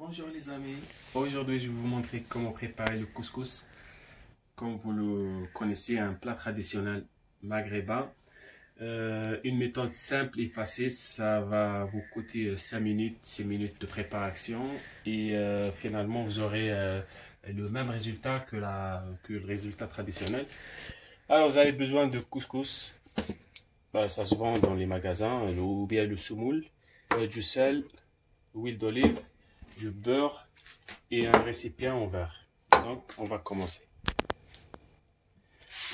Bonjour les amis, aujourd'hui je vais vous montrer comment préparer le couscous. Comme vous le connaissez, un plat traditionnel maghrébin. Une méthode simple et facile, ça va vous coûter 5 minutes, 6 minutes de préparation et finalement vous aurez le même résultat que le résultat traditionnel. Alors vous avez besoin de couscous, ça se vend dans les magasins, ou bien le semoule, du sel, l'huile d'olive, du beurre et un récipient en verre. Donc on va commencer.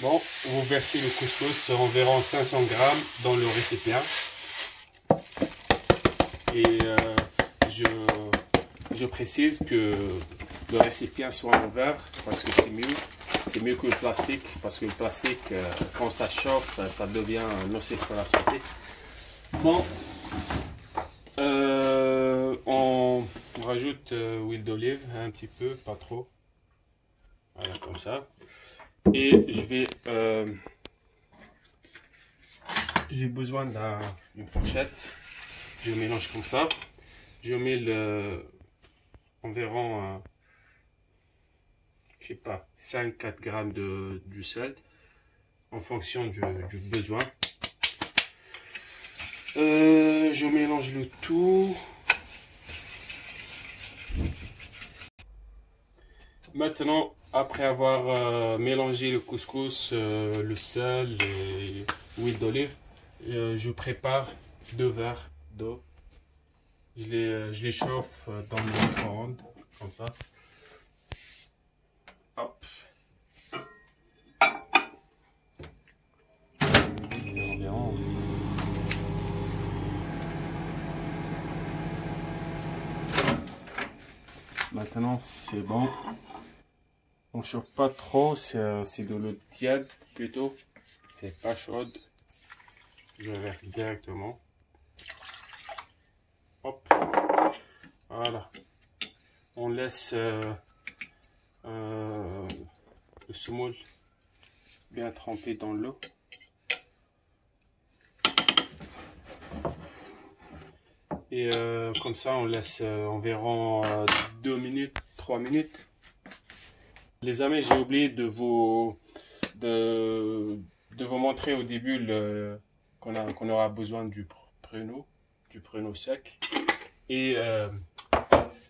Bon, vous versez le couscous environ 500 grammes dans le récipient et je précise que le récipient soit en verre parce que c'est mieux que le plastique, parce que le plastique quand ça chauffe ça devient nocif pour la santé. Bon, on rajoute huile d'olive un petit peu, pas trop, voilà, comme ça. Et j'ai besoin d'une fourchette. Je mélange comme ça. Je mets environ je sais pas, 5-4 grammes du sel en fonction du besoin. Je mélange le tout. Maintenant, après avoir mélangé le couscous, le sel et l'huile d'olive, je prépare 2 verres d'eau. Je les chauffe dans le micro-ondes, comme ça. Hop. Maintenant, c'est bon. On chauffe pas trop, c'est de l'eau tiède plutôt. C'est pas chaude. Je verse directement. Hop. Voilà. On laisse le semoule bien trempé dans l'eau. Et comme ça, on laisse environ 2 minutes, 3 minutes. Les amis, j'ai oublié de vous montrer au début qu'on aura besoin du pruneau sec et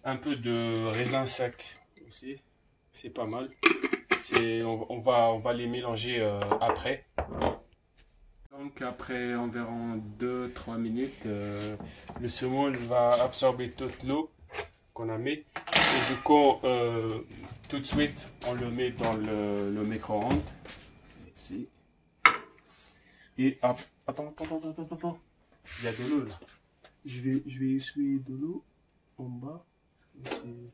un peu de raisin sec aussi, c'est pas mal. On va les mélanger après. Donc après environ 2-3 minutes, le semoule va absorber toute l'eau qu'on a mis. Et du coup, tout de suite, on le met dans le micro-ondes. Ici. Et hop, attends. Il y a de l'eau là. Je vais essuyer de l'eau en bas. C'est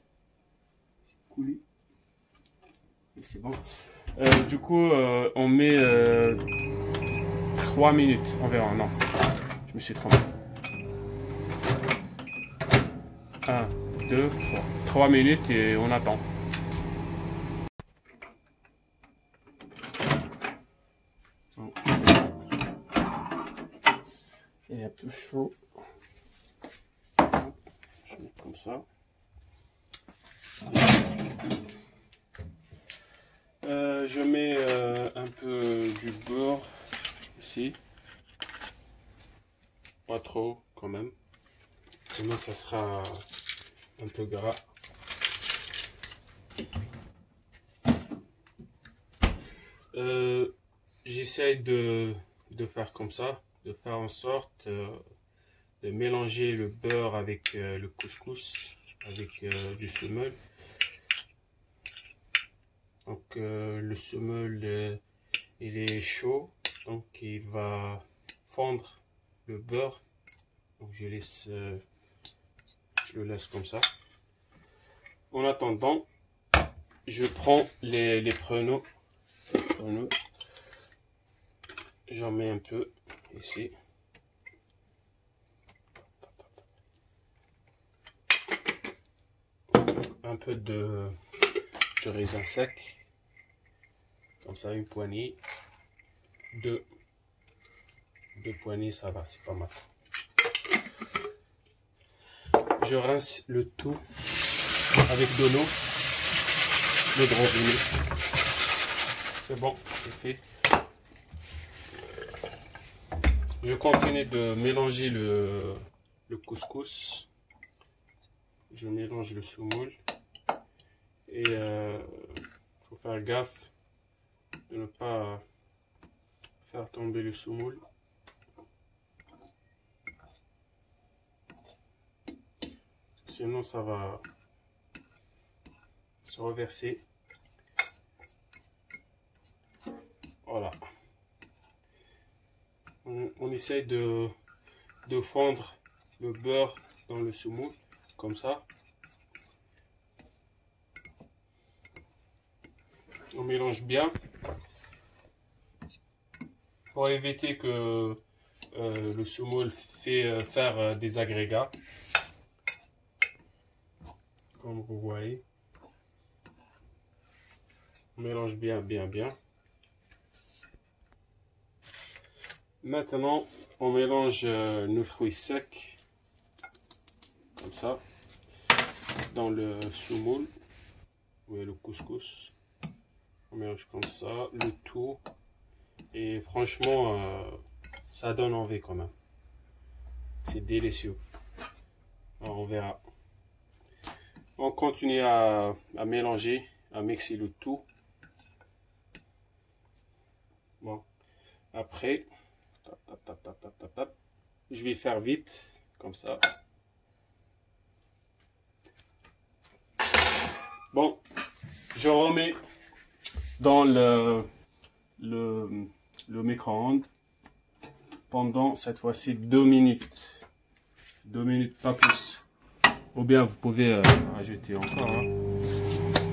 coulé. Et c'est bon. Du coup, on met 3 minutes environ. Non, je me suis trompé. 1, 2, 3. 3 minutes et on attend. Et un peu chaud. Je mets comme ça. Je mets un peu du beurre ici. Pas trop quand même. Sinon ça sera un peu gras. J'essaye de faire comme ça, de faire en sorte de mélanger le beurre avec le couscous, avec du semoule. Donc le semoule il est chaud, donc il va fondre le beurre. Donc je le laisse comme ça. En attendant, je prends les pruneaux. J'en mets un peu ici. Un peu de raisin sec. Comme ça, une poignée. Deux poignées, ça va, c'est pas mal. Je rince le tout avec de l'eau, le gravinet. C'est bon, c'est fait. Je continue de mélanger le couscous. Je mélange le semoule. Et faut faire gaffe de ne pas faire tomber le semoule. Sinon ça va se reverser. Voilà. On essaye de fondre le beurre dans le semoule, comme ça. On mélange bien pour éviter que le semoule faire des agrégats. Comme vous voyez. On mélange bien. Maintenant, on mélange nos fruits secs, comme ça, dans le semoule, ou le couscous. On mélange comme ça, le tout. Et franchement, ça donne envie quand même. C'est délicieux. Alors, on verra. On continue à mélanger, à mixer le tout. Bon, après, je vais faire vite, comme ça. Bon, je remets dans le micro-ondes pendant cette fois-ci 2 minutes. 2 minutes, pas plus. Ou bien vous pouvez ajouter encore. Hein.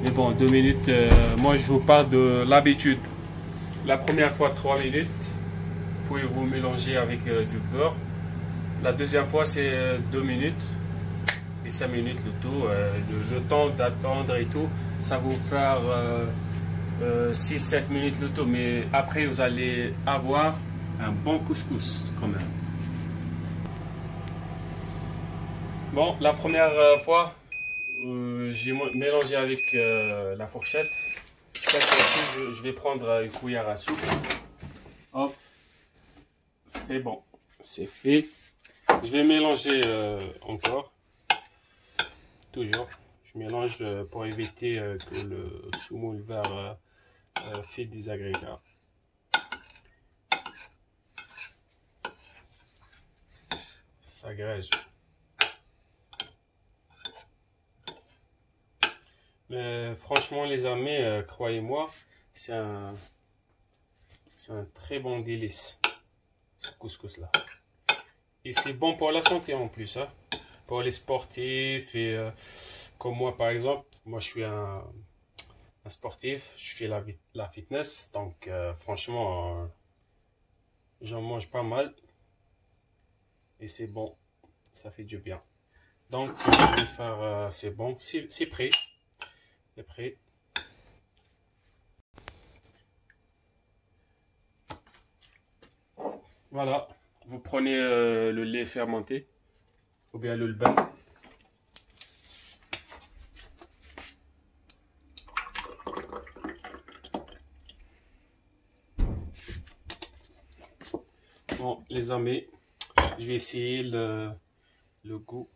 Mais bon, 2 minutes, moi je vous parle de l'habitude. La première fois 3 minutes, vous pouvez vous mélanger avec du beurre. La deuxième fois c'est 2 minutes. Et 5 minutes le tout. Le temps d'attendre et tout, ça va vous faire 6-7 minutes le tout. Mais après vous allez avoir un bon couscous quand même. Bon, la première fois, j'ai mélangé avec la fourchette. Cette fois-ci, je vais prendre une cuillère à soupe. Hop, c'est bon, c'est fait. Je vais mélanger encore. Toujours, je mélange pour éviter que le semoule vert fait des agrégats. Ça agrège. Mais franchement les amis, croyez-moi, c'est un très bon délice, ce couscous là. Et c'est bon pour la santé en plus, hein, pour les sportifs et comme moi par exemple. Moi je suis un sportif, je fais la fitness, donc franchement j'en mange pas mal et c'est bon, ça fait du bien. Donc je vais faire, c'est bon, c'est prêt. C'est prêt. Voilà, vous prenez le lait fermenté ou bien le levain. Bon, les amis, je vais essayer le goût.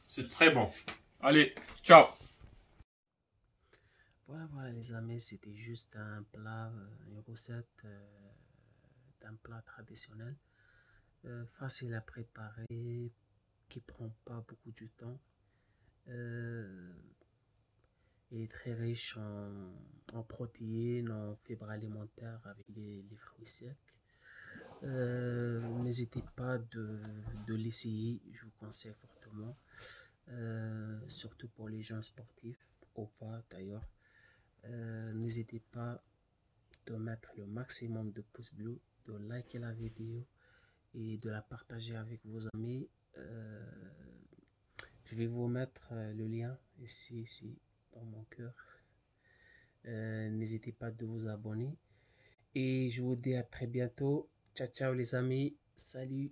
C'est très bon. Allez, ciao. Voilà les amis, c'était juste un plat, une recette d'un plat traditionnel, facile à préparer, qui prend pas beaucoup de temps. Il est très riche en protéines, en fibres alimentaires avec les fruits secs. N'hésitez pas de l'essayer, je vous conseille fortement, surtout pour les gens sportifs ou pas d'ailleurs. N'hésitez pas de mettre le maximum de pouces bleus, de liker la vidéo et de la partager avec vos amis. Je vais vous mettre le lien ici dans mon cœur. N'hésitez pas de vous abonner. Et je vous dis à très bientôt. Ciao, ciao les amis. Salut.